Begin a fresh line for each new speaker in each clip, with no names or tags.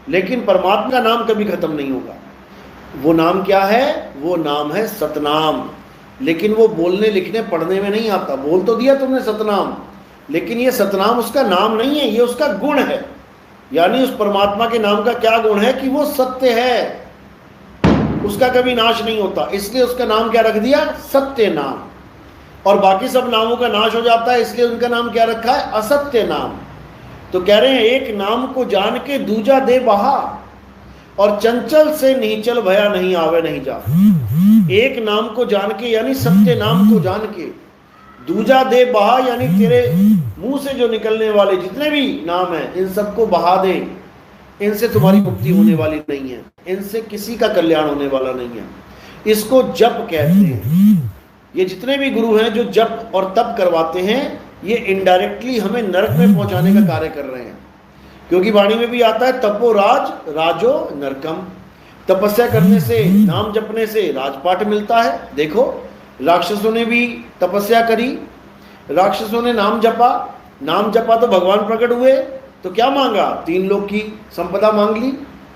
लेकिन परमात्मा का नाम कभी खत्म नहीं होगा। वो नाम क्या है? वो नाम है सतनाम। लेकिन वो बोलने लिखने पढ़ने में नहीं आता। बोल तो दिया तुमने सतनाम, लेकिन ये सतनाम उसका नाम नहीं है, ये उसका गुण है। यानी उस परमात्मा के नाम का क्या गुण है कि वो सत्य है, उसका कभी नाश नहीं होता, इसलिए उसका नाम क्या रख दिया? सत्य नाम। और बाकी सब नामों का नाश हो जाता है, इसलिए उनका नाम क्या रखा है? असत्य नाम। तो कह रहे हैं एक नाम को जान के दूजा दे बहा, और चंचल से नीचल भया नहीं आवे नहीं जा। एक नाम को जान के यानी सत्य नाम को जान के, दूजा दे बहा यानी तेरे मुंह से जो निकलने वाले जितने भी नाम हैं इन सबको बहा दे। इनसे तुम्हारी मुक्ति होने वाली नहीं है, इनसे किसी का कल्याण होने वाला नहीं है। इसको जप कहते हैं। ये जितने भी गुरु हैं जो जप और तप करवाते हैं, ये इनडायरेक्टली हमें नरक में पहुंचाने का कार्य कर रहे हैं। क्योंकि वाणी में भी आता है तपो राज राजो नरकम। तपस्या करने से, नाम जपने से राजपाट मिलता है। देखो राक्षसों ने भी तपस्या करी, राक्षसों ने नाम जपा तो भगवान प्रकट हुए, तो क्या मांगा? 3 लोक की संपदा मांग ली,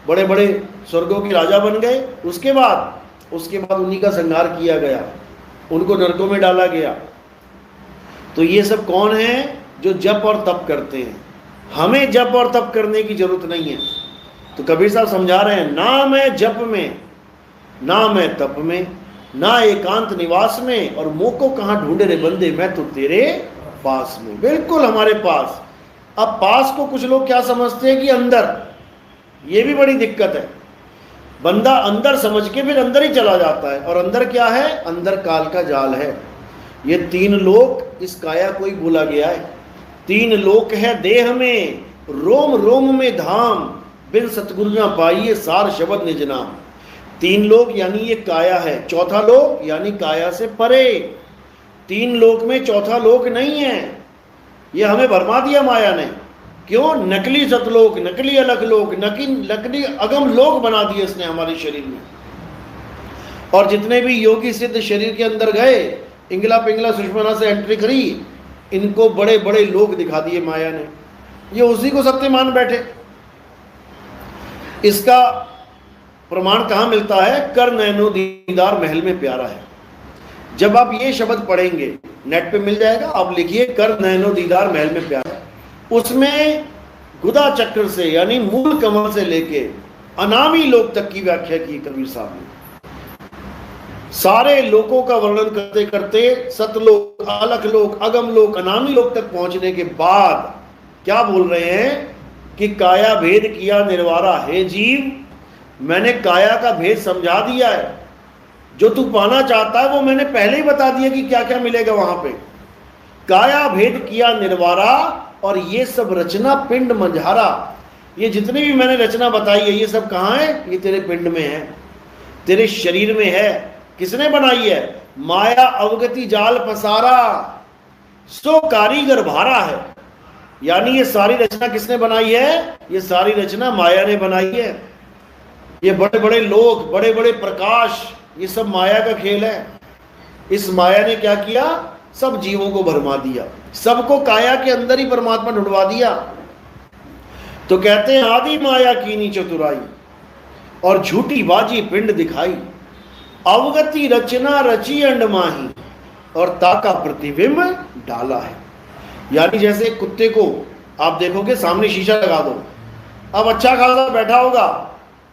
बड़े बड़े स्वर्गों के राजा बन गए। उसके बाद उन्हीं का संहार किया गया, उनको नरकों में डाला गया। तो ये सब कौन है? जो जप और तप करते हैं। हमें जप और तप करने की जरूरत नहीं है। तो कबीर साहब समझा रहे हैं, ना मैं जप में, ना मैं तप में, ना एकांत निवास में, और मोह को कहाँ ढूंढे रे बंदे, मैं तो तेरे पास में। बिल्कुल हमारे पास। अब पास को कुछ लोग क्या समझते हैं कि अंदर, ये भी बड़ी दिक्कत है। बंदा अंदर समझ के फिर अंदर ही चला जाता है, और अंदर क्या है? अंदर काल का जाल है। ये 3 लोक इस काया को ही बोला गया है। 3 लोक है देह में, रोम रोम में धाम, बिन सतगुरु ना पाइए सार शब्द निज नाम। 3 लोक यानी ये काया है, चौथा लोक यानी काया से परे। 3 लोक में चौथा लोक नहीं है। ये हमें भरमा दिया माया ने। क्यों? नकली सतलोक, नकली अलग लोक, नकली अगम लोक बना दिए इसने हमारे शरीर में। और जितने भी योगी सिद्ध शरीर के अंदर गए, इंगला पिंगला सुषमना से एंट्री करी, इनको बड़े बड़े लोग दिखा दिए माया ने। ये उसी को सत्य मान बैठे। इसका प्रमाण कहाँ मिलता है? कर नैनो दीदार महल में प्यारा है। जब आप ये शब्द पढ़ेंगे, नेट पे मिल जाएगा, आप लिखिए कर नैनो दीदार महल में प्यारा है। उसमें गुदा चक्र से यानी मूल कमल से लेके अनामी लोक तक की व्याख्या की कबीर साहब ने। सारे लोकों का वर्णन करते करते सतलोक, अलख लोक, अगम लोक, अनामी लोक तक पहुंचने के बाद क्या बोल रहे हैं कि काया भेद किया निर्वारा। हे जीव, मैंने काया का भेद समझा दिया है। जो तू पाना चाहता है वो मैंने पहले ही बता दिया कि क्या क्या मिलेगा वहां पे। काया भेद किया निर्वारा, और ये सब रचना पिंड मंझारा। ये जितनी भी मैंने रचना बताई है, ये सब कहाँ है? ये तेरे पिंड में है, तेरे शरीर में है। किसने बनाई है? माया अवगति जाल पसारा, सो कारीगर भारा है। यानी ये सारी रचना किसने बनाई है? ये सारी रचना माया ने बनाई है। ये बड़े बड़े लोग, बड़े बड़े प्रकाश, ये सब माया का खेल है। इस माया ने क्या किया? सब जीवों को भरमा दिया, सबको काया के अंदर ही परमात्मा ढूंढवा दिया। तो कहते हैं आदि माया कीनी चतुराई, और झूठी बाजी पिंड दिखाई। अवगति रचना रची अंड माही, और ताका प्रतिबिंब डाला है। यानी जैसे कुत्ते को आप देखोगे, सामने शीशा लगा दो, अब अच्छा खासा बैठा होगा,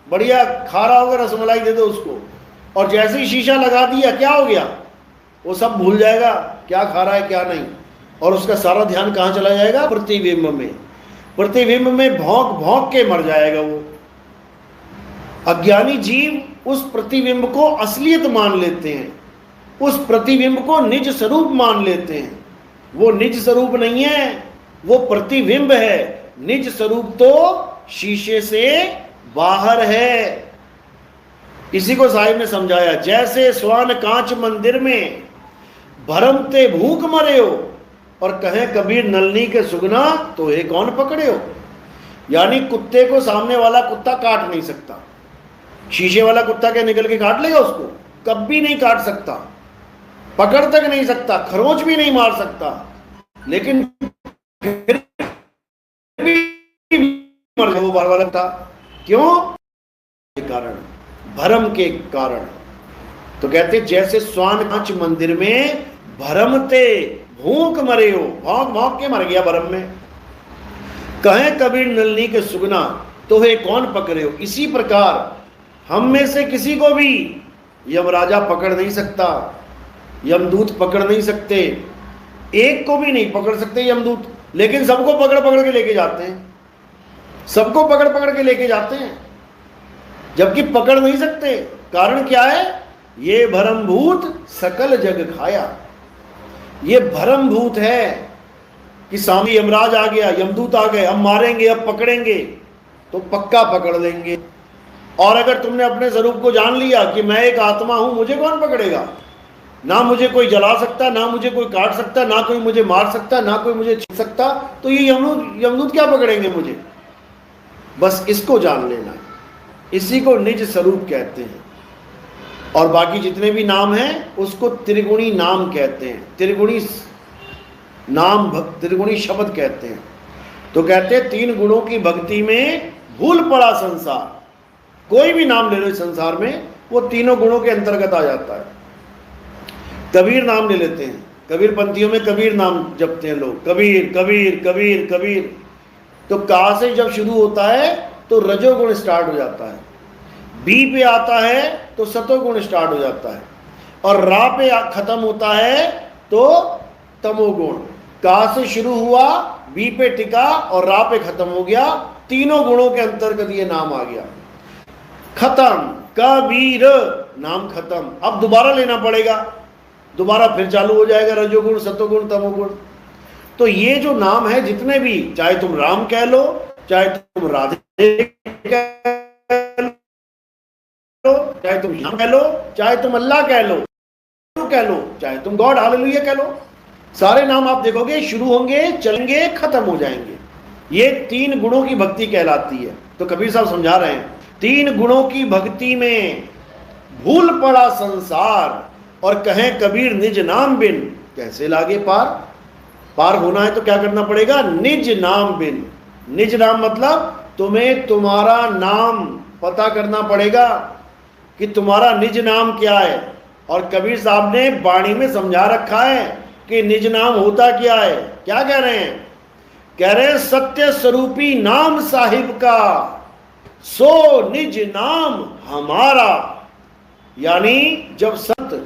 बढ़िया खा रहा होगा, रसमलाई दे दो उसको, और जैसे ही शीशा लगा दिया क्या हो गया? वो सब भूल जाएगा क्या खा रहा है क्या नहीं, और उसका सारा ध्यान कहाँ चला जाएगा? प्रतिबिंब में। प्रतिबिंब में भौंक भौंक के मर जाएगा वो। अज्ञानी जीव उस प्रतिबिंब को असलियत मान लेते हैं, उस प्रतिबिंब को निज स्वरूप मान लेते हैं। वो निज स्वरूप नहीं है, वो प्रतिबिंब है। निज स्वरूप तो शीशे से बाहर है। इसी को साहिब ने समझाया, जैसे स्वान कांच मंदिर में भरमते भूख मरे हो, और कहे कबीर नलनी के सुगना तो ये कौन पकड़े हो। यानी कुत्ते को सामने वाला कुत्ता काट नहीं सकता, शीशे वाला कुत्ता क्या निकल के काट लेगा उसको? कभी नहीं काट सकता, पकड़ तक नहीं सकता, खरोंच भी नहीं मार सकता, लेकिन फिर भी मर गया वो बार बार था। क्यों? के कारण, भरम के कारण। तो कहते जैसे स्वान कांच मंदिर में भरमते भूख मरे हो, भौंक भौंक के मर गया भरम में। कहे कबीर नलनी के सुगना तो हे कौन पकड़े हो। इसी प्रकार हम में से किसी को भी यमराजा पकड़ नहीं सकता, यमदूत पकड़ नहीं सकते, एक को भी नहीं पकड़ सकते यमदूत, लेकिन सबको पकड़ पकड़ के लेके जाते हैं, सबको पकड़ पकड़ के लेके जाते हैं, जबकि पकड़ नहीं सकते। कारण क्या है? ये भरमभूत सकल जग खाया। ये भरमभूत है कि सामने यमराज आ गया, यमदूत आ गए, अब मारेंगे, अब पकड़ेंगे तो पक्का पकड़ लेंगे। और अगर तुमने अपने स्वरूप को जान लिया कि मैं एक आत्मा हूं, मुझे कौन पकड़ेगा? ना मुझे कोई जला सकता, ना मुझे कोई काट सकता, ना कोई मुझे मार सकता, ना कोई मुझे छू सकता, तो ये यमदूत क्या पकड़ेंगे मुझे? बस इसको जान लेना, इसी को निज स्वरूप कहते हैं। और बाकी जितने भी नाम हैं उसको त्रिगुणी नाम कहते हैं, त्रिगुणी नाम, त्रिगुणी शब्द कहते हैं। तो कहते हैं 3 गुणों की भक्ति में भूल पड़ा संसार। कोई भी नाम ले लो संसार में, वो तीनों गुणों के अंतर्गत आ जाता है। कबीर नाम ले लेते हैं, कबीर पंथियों में कबीर नाम जपते हैं लोग, कबीर कबीर कबीर कबीर। तो का से जब शुरू होता है तो रजोगुण स्टार्ट हो जाता है, बी पे आता है तो सतोगुण स्टार्ट हो जाता है, और रा पे खत्म होता है तो तमोगुण। का से शुरू हुआ, बी पे टिका और रा पे खत्म हो गया, तीनों गुणों के अंतर्गत ये नाम आ गया। खत्म, कबीर नाम खत्म। अब दोबारा लेना पड़ेगा, दोबारा फिर चालू हो जाएगा रजोगुण सतोगुण तमोगुण। तो ये जो नाम है जितने भी, चाहे तुम राम कह लो, चाहे तुम राधे कह लो, चाहे तुम श्याम कह लो, चाहे तुम अल्लाह कह लो, चाहे तुम गॉड हालेलुया कह लो, सारे नाम आप देखोगे शुरू होंगे, चलेंगे, खत्म हो जाएंगे। ये 3 गुणों की भक्ति कहलाती है। तो कबीर साहब समझा रहे हैं 3 गुणों की भक्ति में भूल पड़ा संसार, और कहें कबीर निज नाम बिन कैसे लागे पार। पार होना है तो क्या करना पड़ेगा? निज नाम बिन। निज नाम मतलब तुम्हें तुम्हारा नाम पता करना पड़ेगा कि तुम्हारा निज नाम क्या है। और कबीर साहब ने वाणी में समझा रखा है कि निज नाम होता क्या है। क्या कह रहे हैं? कह रहे हैं सत्य स्वरूपी नाम साहिब का, सो निज नाम हमारा। यानी जब संत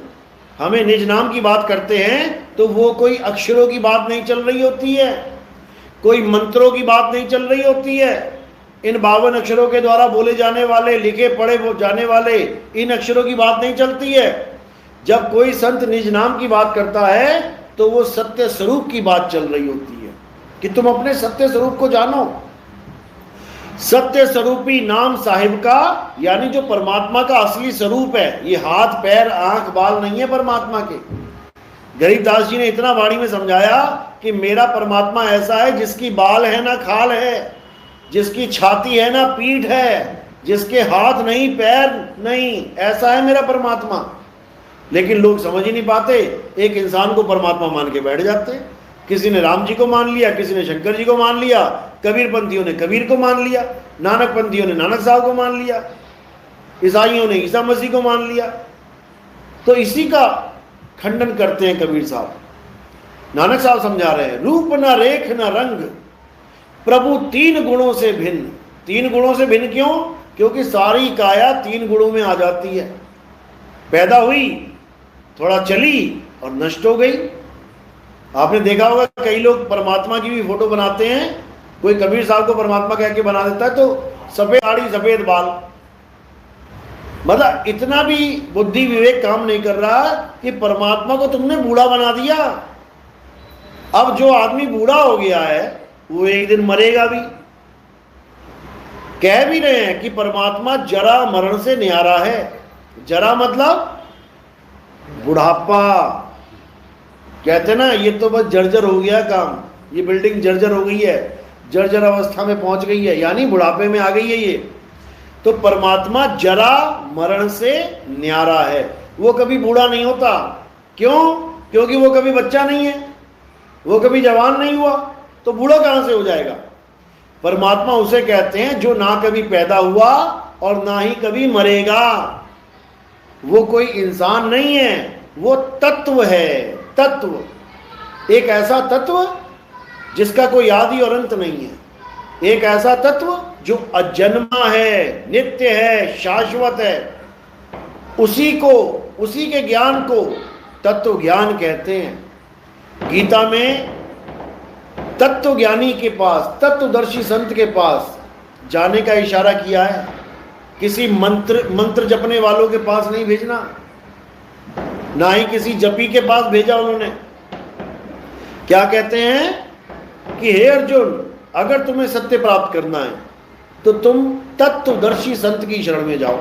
हमें निज नाम की बात करते हैं तो वो कोई अक्षरों की बात नहीं चल रही होती है, कोई मंत्रों की बात नहीं चल रही होती है। इन 52 अक्षरों के द्वारा बोले जाने वाले, लिखे पढ़े जाने वाले इन अक्षरों की बात नहीं चलती है। जब कोई संत निज नाम की बात करता है तो वो सत्य स्वरूप की बात चल रही होती है कि तुम अपने सत्य स्वरूप को जानो। सत्य स्वरूपी नाम साहिब का, यानी जो परमात्मा का असली स्वरूप है। ये हाथ पैर आंख बाल नहीं है परमात्मा के। गरीबदास जी ने इतना वाणी में समझाया कि मेरा परमात्मा ऐसा है जिसकी बाल है ना खाल है, जिसकी छाती है ना पीठ है, जिसके हाथ नहीं पैर नहीं, ऐसा है मेरा परमात्मा। लेकिन लोग समझ ही नहीं पाते, एक इंसान को परमात्मा मान के बैठ जाते। किसी ने राम जी को मान लिया, किसी ने शंकर जी को मान लिया, कबीर पंथियों ने कबीर को मान लिया, नानक पंथियों ने नानक साहब को मान लिया, ईसाइयों ने ईसा मसीह को मान लिया। तो इसी का खंडन करते हैं कबीर साहब। नानक साहब समझा रहे हैं रूप न रेख न रंग प्रभु 3 गुणों से भिन्न। 3 गुणों से भिन्न क्यों? क्योंकि सारी काया 3 गुणों में आ जाती है। पैदा हुई, थोड़ा चली और नष्ट हो गई। आपने देखा होगा कई लोग परमात्मा की भी फोटो बनाते हैं, कोई कबीर साहब को परमात्मा कह के बना देता है तो सफेद दाढ़ी सफेद बाल। मतलब इतना भी बुद्धि विवेक काम नहीं कर रहा कि परमात्मा को तुमने बूढ़ा बना दिया। अब जो आदमी बूढ़ा हो गया है वो एक दिन मरेगा भी। कह भी रहे हैं कि परमात्मा जरा मरण से न्यारा है। जरा मतलब बुढ़ापा। कहते ना ये तो बस जर्जर हो गया काम, ये बिल्डिंग जर्जर हो गई है, जर्जर अवस्था में पहुंच गई है, यानी बुढ़ापे में आ गई है ये। तो परमात्मा जरा मरण से न्यारा है, वो कभी बूढ़ा नहीं होता। क्यों? क्योंकि वो कभी बच्चा नहीं है, वो कभी जवान नहीं हुआ, तो बूढ़ा कहां से हो जाएगा? परमात्मा उसे कहते हैं जो ना कभी पैदा हुआ और ना ही कभी मरेगा। वो कोई इंसान नहीं है, वो तत्व है। तत्व, एक ऐसा तत्व जिसका कोई आदि और अंत नहीं है, एक ऐसा तत्व जो अजन्मा है, नित्य है, शाश्वत है। उसी को, उसी के ज्ञान को तत्व ज्ञान कहते हैं। गीता में तत्व ज्ञानी के पास, तत्वदर्शी संत के पास जाने का इशारा किया है। किसी मंत्र जपने वालों के पास नहीं भेजना, ना ही किसी जपी के पास भेजा उन्होंने। क्या कहते हैं कि हे अर्जुन, अगर तुम्हें सत्य प्राप्त करना है तो तुम तत्वदर्शी संत की शरण में जाओ।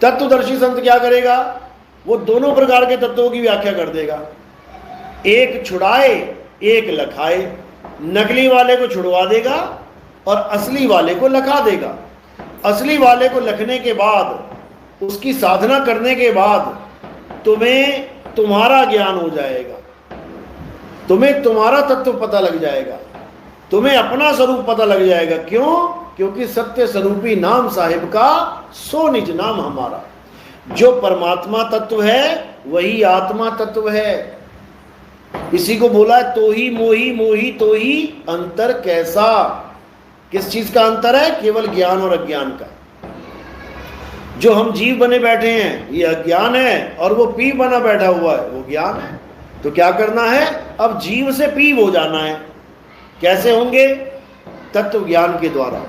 तत्वदर्शी संत क्या करेगा? वो दोनों प्रकार के तत्वों की व्याख्या कर देगा। एक छुड़ाए, एक लखाए। नकली वाले को छुड़वा देगा और असली वाले को लखा देगा। असली वाले को लखने के बाद, उसकी साधना करने के बाद तुम्हें तुम्हारा ज्ञान हो जाएगा, तुम्हें तुम्हारा तत्व पता लग जाएगा, तुम्हें अपना स्वरूप पता लग जाएगा। क्यों? क्योंकि सत्य स्वरूपी नाम साहिब का सो निज नाम हमारा। जो परमात्मा तत्व है वही आत्मा तत्व है। इसी को बोला तो ही मोही, मोही तो ही अंतर कैसा। किस चीज का अंतर है? केवल ज्ञान और अज्ञान का। जो हम जीव बने बैठे हैं ये अज्ञान है, और वो पीव बना बैठा हुआ है वो ज्ञान है। तो क्या करना है? अब जीव से पीव हो जाना है। कैसे होंगे? तत्व ज्ञान के द्वारा।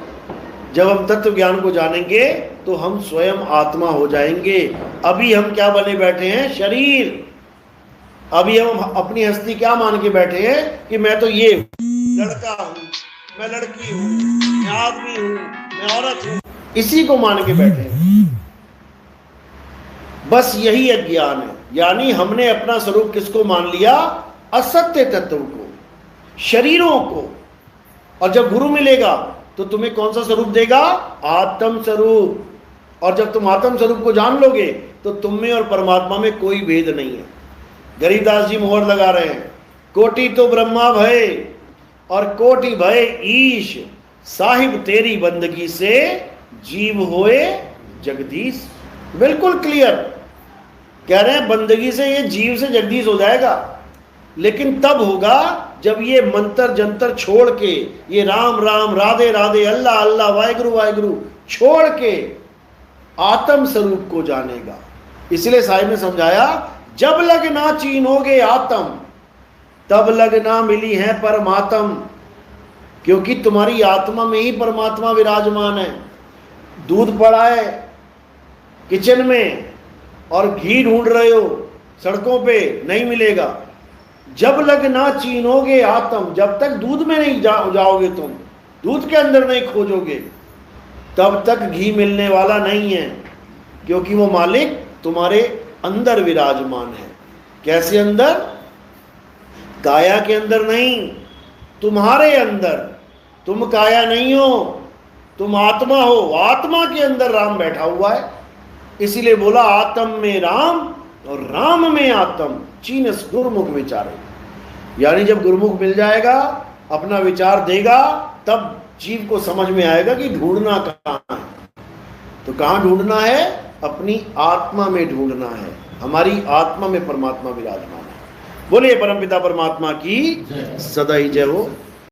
जब हम तत्व ज्ञान को जानेंगे तो हम स्वयं आत्मा हो जाएंगे। अभी हम क्या बने बैठे हैं? शरीर। अभी हम अपनी हस्ती क्या मान के बैठे हैं कि मैं तो ये लड़का हूं, मैं लड़की हूं, मैं आदमी हूं, मैं औरत हूं। इसी को मान के बैठे हैं। बस यही अज्ञान है। यानी हमने अपना स्वरूप किसको मान लिया? असत्य तत्व को, शरीरों को। और जब गुरु मिलेगा तो तुम्हें कौन सा स्वरूप देगा? आत्म स्वरूप। और जब तुम आत्म स्वरूप को जान लोगे तो तुम में और परमात्मा में कोई भेद नहीं है। गरीबदास जी मोहर लगा रहे हैं, कोटि तो ब्रह्मा भय और कोटि भय ईश, साहिब तेरी बंदगी से जीव होए जगदीश। बिल्कुल क्लियर कह रहे हैं, बंदगी से ये जीव से जगदीश हो जाएगा। लेकिन तब होगा जब ये मंत्र जंतर छोड़ के, ये राम राम, राधे राधे, अल्लाह अल्लाह, वाहिगुरु वाहिगुरु छोड़ के आत्म स्वरूप को जानेगा। इसलिए साहिब ने समझाया, जब लग ना चीनोगे आत्म तब लग ना मिली है परमात्म। क्योंकि तुम्हारी आत्मा में ही परमात्मा विराजमान है। दूध पड़ा है किचन में और घी ढूंढ रहे हो सड़कों पे, नहीं मिलेगा। जब लग ना चीनोगे आत्म, जब तक दूध में नहीं जाओगे, तुम दूध के अंदर नहीं खोजोगे, तब तक घी मिलने वाला नहीं है। क्योंकि वो मालिक तुम्हारे अंदर विराजमान है। कैसे अंदर? काया के अंदर नहीं, तुम्हारे अंदर। तुम काया नहीं हो, तुम आत्मा हो। आत्मा के अंदर राम बैठा हुआ है। इसीलिए बोला, आत्म में राम और राम में आत्म, चीनस गुरुमुख विचारे। यानी जब गुरुमुख मिल जाएगा, अपना विचार देगा, तब जीव को समझ में आएगा कि ढूंढना कहाँ है। तो कहाँ ढूंढना है? अपनी आत्मा में ढूंढना है। हमारी आत्मा में परमात्मा विराजमान है। बोलिए परमपिता परमात्मा की सदा ही जय हो।